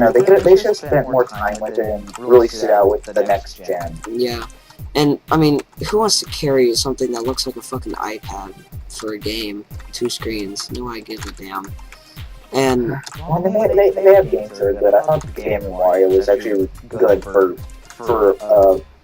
know, they should have spent more time with it and released it out with the next gen. Yeah. And, I mean, who wants to carry something that looks like a fucking iPad for a game? 2 screens. No, I give a damn. And... Well, they have games that are good. I thought the game Wario was actually good for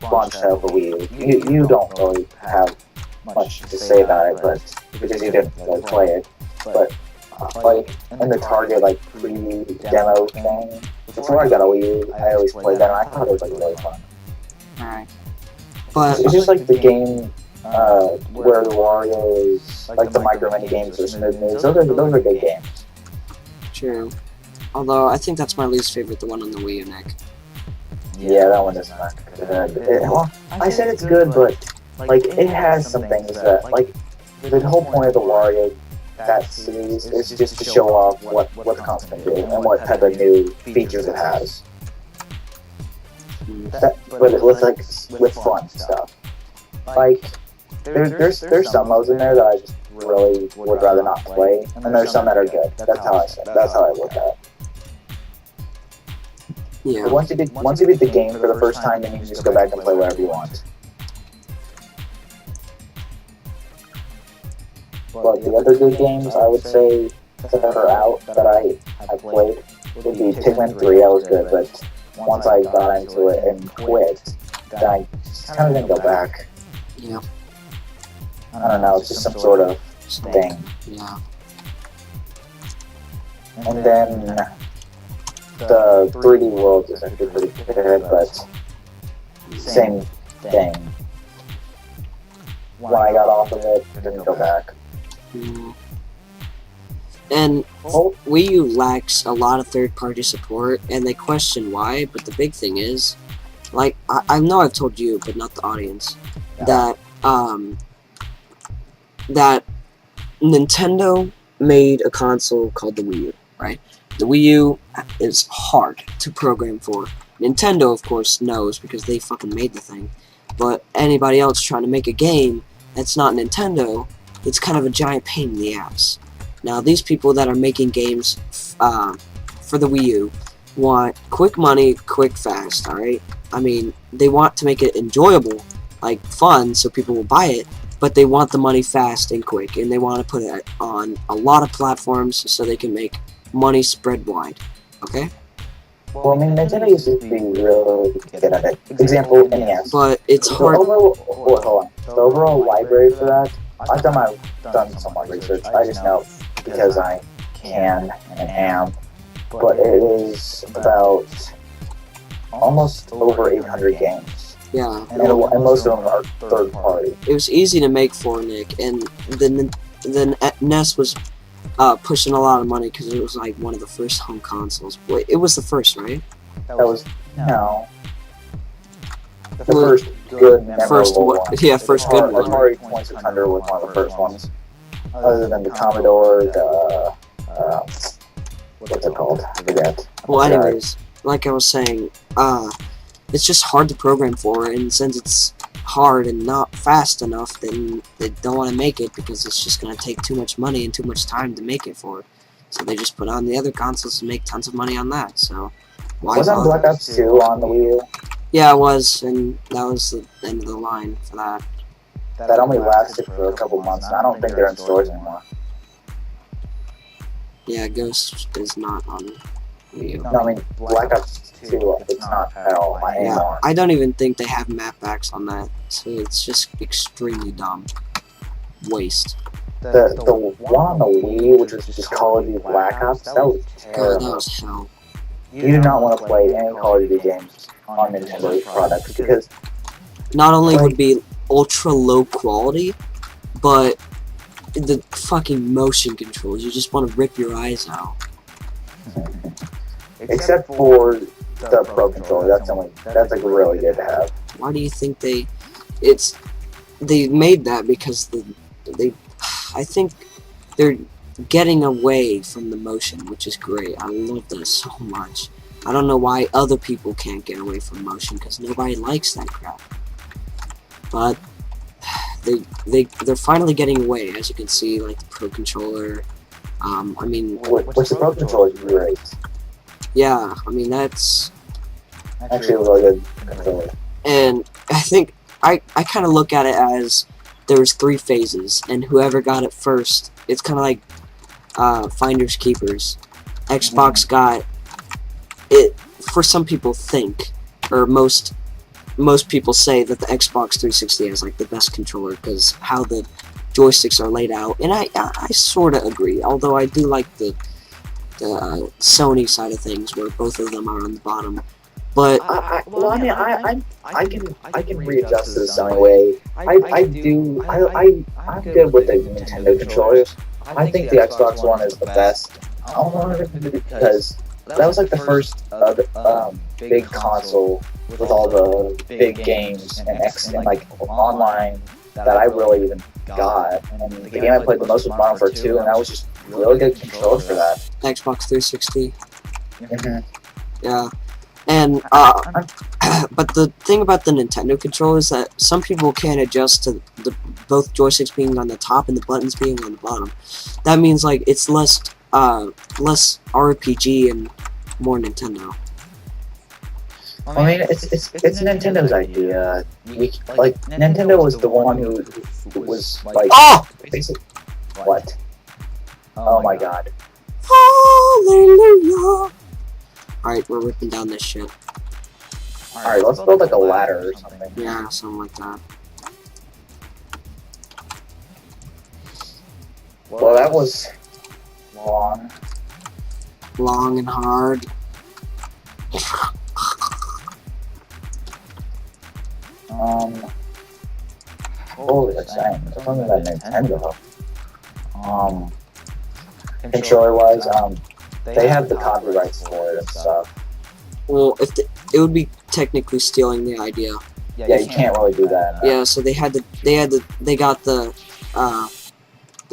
launch title for Wii U. You don't really have much to say about it, but because you didn't really play it. But, like, in the Target, like, pre-demo thing, before I got a Wii U, I always played that, and I thought it was, like, really fun. Alright. But... It's just like the game where the Wario is, like the micro mini games or smooth moves. Those are good games. True. Although, I think that's my least favorite, the one on the Wii U, Nick. Yeah, that one is not good. Well, I said it's good, but, like, it has some things that, like, the whole point of the Wario, that series, is just to show off what the console can do and what type of new features it has. But it was, like, with fun stuff. Like, there's some modes in there that I just really would rather not play, and there's some that are good. That's how I look at it. Yeah. But once you beat the game for the first time, then you can just go back and play whatever you want. But the other good games I would say that are out that I played would be Pikmin 3. That was good, but once I got into it and quit, then I just kind of didn't go back. Yeah. I don't know, it's just some sort of thing. Yeah. And then the 3D World is actually pretty good, but same thing. When I got off of it, I didn't go back. Mm. And Wii U lacks a lot of third-party support, and they question why, but the big thing is, like, I know I've told you, but not the audience, that Nintendo made a console called the Wii U, right? The Wii U is hard to program for. Nintendo, of course, knows because they fucking made the thing. But anybody else trying to make a game that's not Nintendo, it's kind of a giant pain in the ass. Now, these people that are making games for the Wii U want quick money, quick, fast, alright? I mean, they want to make it enjoyable, like fun, so people will buy it, but they want the money fast and quick, and they want to put it on a lot of platforms so they can make money spread wide, okay? Well, I mean, Nintendo used to be really good at it. Example, NES. But it's hard. Hold on. The overall library for that, I've done some research. I just know because I can and am. But it is about almost over 800 games. Yeah. And most of them are third party. It was easy to make for Nick, and the NES was pushing a lot of money because it was like one of the first home consoles. Wait, it was the first, right? That was no. The first good memorable one. Yeah, first good one. Atari 2600 was one of the first ones. Other than the Commodore, the what's it called? I forget. Well, anyways, like I was saying, it's just hard to program for, and since it's hard and not fast enough, then they don't want to make it because it's just going to take too much money and too much time to make it for. So they just put on the other consoles and make tons of money on that. So why wasn't Black Ops 2 on the Wii U? Yeah, it was, and that was the end of the line for that. That only lasted for a couple months, and I don't think they're in stores anymore. Yeah, Ghost is not on Wii U. No, I mean, Black Ops 2, it's not at all anymore. I don't even think they have map packs on that, so it's just extremely dumb. Waste. The one on the Wii, which was just Call of Duty Black Ops, that was terrible. God, that was hell. You do not want to play any Call of Duty games on Nintendo products because not only would be ultra low quality, but the fucking motion controls, you just want to rip your eyes out. Except for the Pro Controller, that's like really good to have. Why do you think they made that? Because I think they're getting away from the motion, which is great. I love that so much. I don't know why other people can't get away from motion, because nobody likes that crap. But they're finally getting away, as you can see, like the Pro Controller. I mean, what's the Pro Controller great? Yeah, I mean, that's... Actually, a really good controller. And I think I kind of look at it as there was 3 phases, and whoever got it first, it's kind of like finders keepers. Xbox got it. For some people, or most people say that the Xbox 360 is like the best controller because how the joysticks are laid out, and I sort of agree. Although I do like the Sony side of things where both of them are on the bottom. But I can readjust to the Sony way. I'm good with the Nintendo controllers. I think the Xbox One is the best. Because that was like the first big console with all the big games and like online that I really even got. And the game I played the most was Modern Warfare 2, and that was just really good controller for that. Xbox 360. Mm-hmm. Yeah. And, but the thing about the Nintendo controller is that some people can't adjust to both joysticks being on the top and the buttons being on the bottom. That means, like, it's less RPG and more Nintendo. I mean, it's Nintendo's idea. Nintendo was the one who was, like... Oh! Basically, what? Oh my god. Hallelujah! Alright, we're ripping down this shit. Alright, let's build like a ladder or something. Yeah, something like that. Well, that was long. Long and hard. Holy dang, there's something about Nintendo. Controller-wise, they have the copyrights for it and stuff. Well, it would be technically stealing the idea. Yeah, you can't really do that. Yeah, so they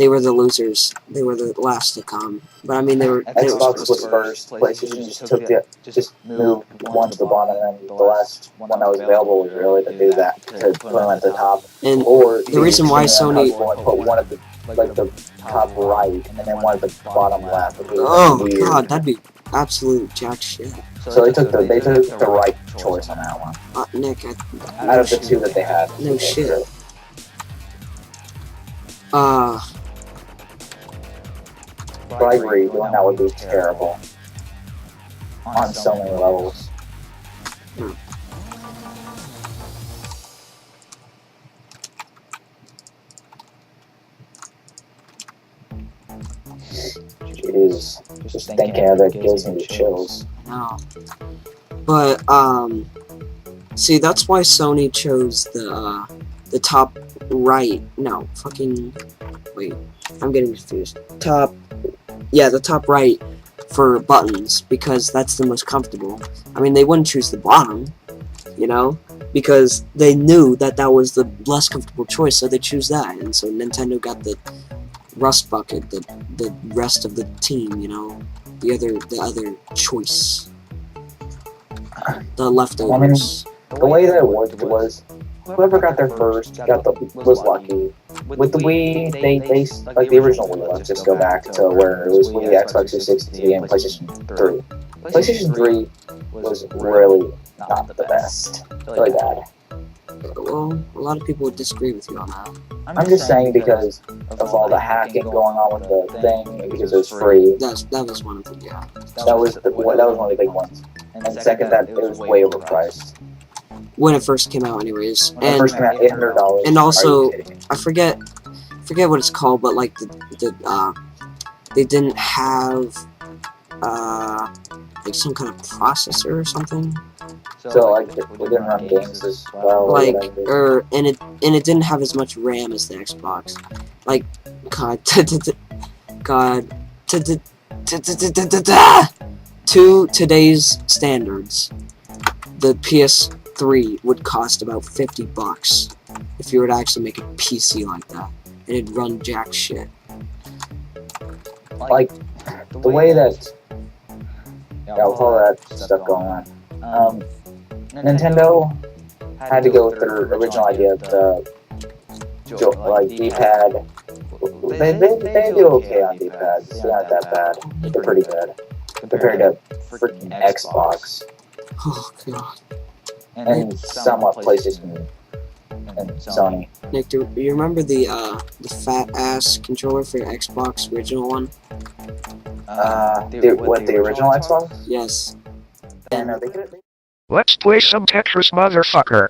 were the losers. They were the last to come. But I mean, Xbox was first. PlayStation just moved one to the bottom, and the last one that was available was really to do that, to put them at the top. And or the reason why Sony put one at the top right, and then one at the bottom left. Oh god, that'd be absolute jack shit. So they took the right choice on that one. Nick, out of the two that they had. No shit. But I agree, doing that would be terrible. On so many levels. Jeez. Just thinking of it gives me the chills. No. But, see, that's why Sony chose the top right. No, fucking... Wait, I'm getting confused. The top right for buttons, because that's the most comfortable. I mean, they wouldn't choose the bottom, you know? Because they knew that that was the less comfortable choice, so they choose that. And so Nintendo got the rust bucket, the rest of the team, you know? The other choice. The leftovers. I mean, the way that it worked was, whoever got there first was lucky. With the Wii, they like the original Wii, let's just go back to where it was Wii, Xbox 360, and PlayStation 3. PlayStation 3 was really not the best. Really bad. Well, a lot of people would disagree with you on that. I'm just saying because of all the hacking going on with the thing, because it was free. That was one of them, yeah. That was one of the big ones. And second, that it was way overpriced. When it first came out, anyways. When it first came out, $800. And also, I forget what it's called, but like they didn't have like some kind of processor or something. So like they didn't run games as well. Like and it didn't have as much RAM as the Xbox. Like to today's standards, the PS3 would cost about $50 if you were to actually make a PC like that, and it'd run jack shit. Like the way that with all that stuff going on, Nintendo had to go with their original idea of the like D-pad. They do okay on D-pads. They're not that bad. They're pretty good. compared to freaking Xbox Oh god. and somewhat PlayStation and Sony. Nick, do you remember the fat ass controller for your Xbox original one? The original Xbox? Yes. Yeah, no, they could. Let's play some Tetris, motherfucker.